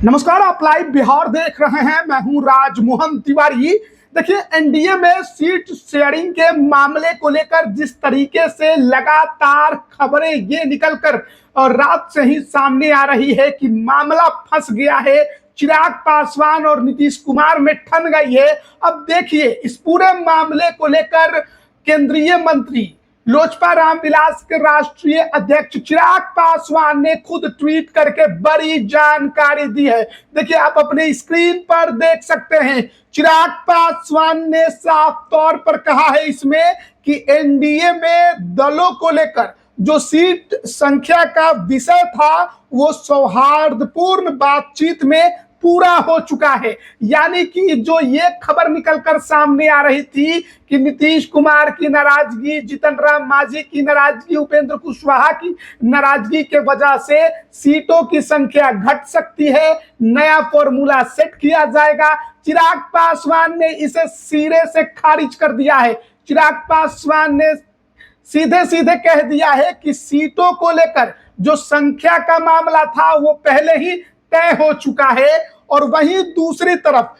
नमस्कार, आप लाइव बिहार देख रहे हैं। मैं हूं राजमोहन तिवारी। देखिए, एनडीए में सीट शेयरिंग के मामले को लेकर जिस तरीके से लगातार खबरें ये निकलकर और रात से ही सामने आ रही है कि मामला फंस गया है, चिराग पासवान और नीतीश कुमार में ठन गई है। अब देखिए, इस पूरे मामले को लेकर केंद्रीय मंत्री लोजपा रामविलास के राष्ट्रीय अध्यक्ष चिराग पासवान ने खुद ट्वीट करके बड़ी जानकारी दी है। देखिए, आप अपने स्क्रीन पर देख सकते हैं। चिराग पासवान ने साफ तौर पर कहा है इसमें कि एनडीए में दलों को लेकर जो सीट संख्या का विषय था वो सौहार्दपूर्ण बातचीत में पूरा हो चुका है। यानी कि जो ये खबर निकलकर सामने आ रही थी कि नीतीश कुमार की नाराजगी, जीतन राम मांझी की नाराजगी, उपेंद्र कुशवाहा की नाराजगी के वजह से सीटों की संख्या घट सकती है, नया फॉर्मूला सेट किया जाएगा, चिराग पासवान ने इसे सिरे से खारिज कर दिया है। चिराग पासवान ने सीधे सीधे कह दिया है कि सीटों को लेकर जो संख्या का मामला था वो पहले ही तय हो चुका है। और वहीं दूसरी तरफ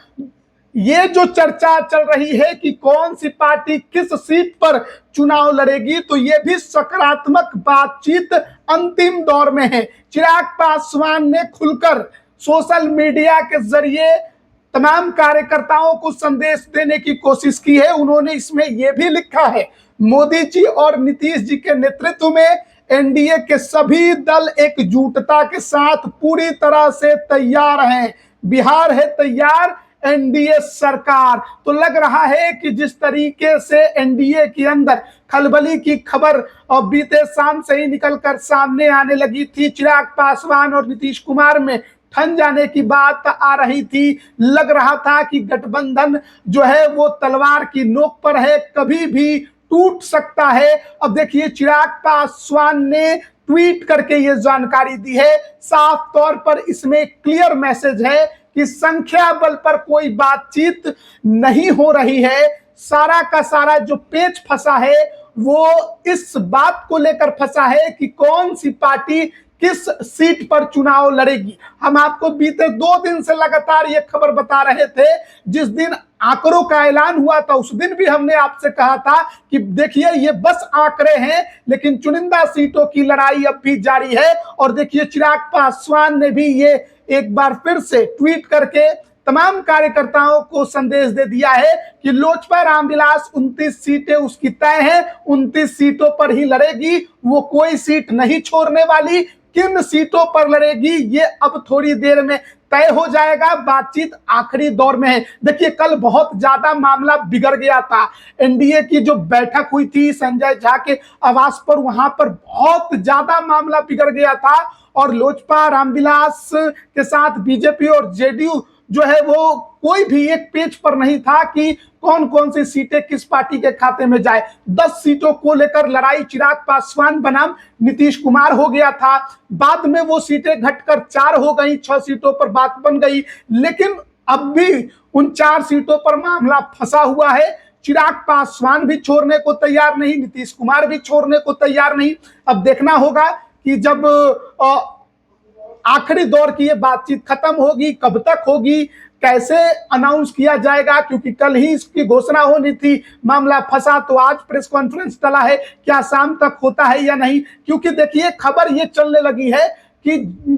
ये जो चर्चा चल रही है कि कौन सी पार्टी किस सीट पर चुनाव लड़ेगी, तो ये भी सकारात्मक बातचीत अंतिम दौर में है। चिराग पासवान ने खुलकर सोशल मीडिया के जरिए तमाम कार्यकर्ताओं को संदेश देने की कोशिश की है। उन्होंने इसमें यह भी लिखा है, मोदी जी और नीतीश जी के नेतृत्व में एनडीए के सभी दल एकजुटता के साथ पूरी तरह से तैयार हैं। बिहार है तैयार, एनडीए सरकार। तो लग रहा है कि जिस तरीके से एनडीए के अंदर खलबली की खबर और बीते शाम से ही निकलकर सामने आने लगी थी, चिराग पासवान और नीतीश कुमार में ठन जाने की बात आ रही थी, लग रहा था कि गठबंधन जो है वो तलवार की नोक पर है, कभी भी टूट सकता है। अब देखिए, चिराग पासवान ने ट्वीट करके ये जानकारी दी है। साफ तौर पर इसमें क्लियर मैसेज है कि संख्या बल पर कोई बातचीत नहीं हो रही है। सारा का सारा जो पेच फंसा है वो इस बात को लेकर फंसा है कि कौन सी पार्टी किस सीट पर चुनाव लड़ेगी। हम आपको बीते 2 दिन से लगातार ये खबर बता रहे थे। जिस दिन आंकड़ों का ऐलान हुआ था उस दिन भी हमने आपसे कहा था कि देखिए, ये बस आंकड़े हैं, लेकिन चुनिंदा सीटों की लड़ाई अब भी जारी है। और देखिए, चिराग पासवान ने भी ये एक बार फिर से ट्वीट करके तमाम कार्यकर्ताओं को संदेश दे दिया है कि लोजपा रामविलास 29 सीटें उसकी तय हैं, 29 सीटों पर ही लड़ेगी, वो कोई सीट नहीं छोड़ने वाली। किन सीटों पर लड़ेगी ये अब थोड़ी देर में तय हो जाएगा। बातचीत आखिरी दौर में है। देखिए, कल बहुत ज्यादा मामला बिगड़ गया था। एनडीए की जो बैठक हुई थी संजय झा के आवास पर, वहां पर बहुत ज्यादा मामला बिगड़ गया था और लोजपा रामविलास के साथ बीजेपी और जेडीयू जो है वो कोई भी एक पेज पर नहीं था कि कौन कौन सी सीटें किस पार्टी के खाते में जाए। 10 सीटों को लेकर लड़ाई चिराग पासवान बनाम नीतीश कुमार हो गया था। बाद में वो सीटें घटकर 4 हो गई, 6 सीटों पर बात बन गई। लेकिन अब भी उन 4 सीटों पर मामला फंसा हुआ है। चिराग पासवान भी छोड़ने को तैयार नहीं, नीतीश कुमार भी छोड़ने को तैयार नहीं। अब देखना होगा कि जब आखिरी दौर की ये बातचीत खत्म होगी, कब तक होगी, कैसे अनाउंस किया जाएगा, क्योंकि कल ही इसकी घोषणा होनी थी। मामला फंसा तो आज प्रेस कॉन्फ्रेंस चला है, क्या शाम तक होता है या नहीं। क्योंकि देखिए, खबर ये चलने लगी है कि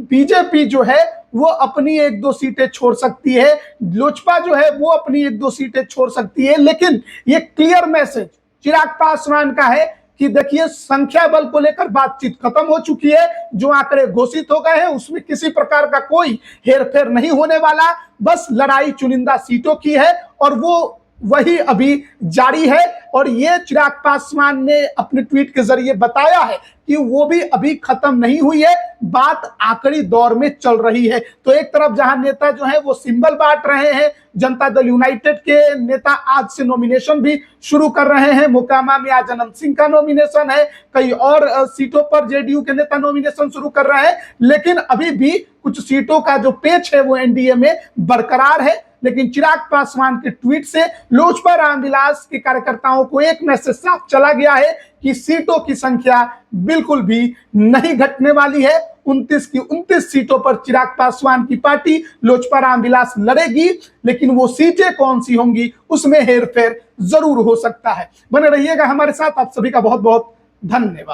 बीजेपी जो है वो अपनी 1-2 सीटें छोड़ सकती है, लोजपा जो है वो अपनी 1-2 सीटें छोड़ सकती है। लेकिन ये क्लियर मैसेज चिराग पासवान का है कि देखिए, संख्या बल को लेकर बातचीत खत्म हो चुकी है। जो आंकड़े घोषित हो गए हैं उसमें किसी प्रकार का कोई हेरफेर नहीं होने वाला। बस लड़ाई चुनिंदा सीटों की है और वो वही अभी जारी है। और ये चिराग पासवान ने अपने ट्वीट के जरिए बताया है कि वो भी अभी खत्म नहीं हुई है, बात आखिरी दौर में चल रही है। तो एक तरफ जहां नेता जो है वो सिंबल बांट रहे हैं, जनता दल यूनाइटेड के नेता आज से नॉमिनेशन भी शुरू कर रहे हैं। मोकामा में आज अनंत सिंह का नॉमिनेशन है, कई और सीटों पर जेडीयू के नेता नॉमिनेशन शुरू कर रहे हैं। लेकिन अभी भी कुछ सीटों का जो पेच है वो एनडीए में बरकरार है। लेकिन चिराग पासवान के ट्वीट से लोजपा रामविलास के कार्यकर्ताओं को एक मैसेज साफ चला गया है कि सीटों की संख्या बिल्कुल भी नहीं घटने वाली है। 29 की 29 सीटों पर चिराग पासवान की पार्टी लोजपा रामविलास लड़ेगी, लेकिन वो सीटें कौन सी होंगी उसमें हेरफेर जरूर हो सकता है। बने रहिएगा हमारे साथ। आप सभी का बहुत बहुत धन्यवाद।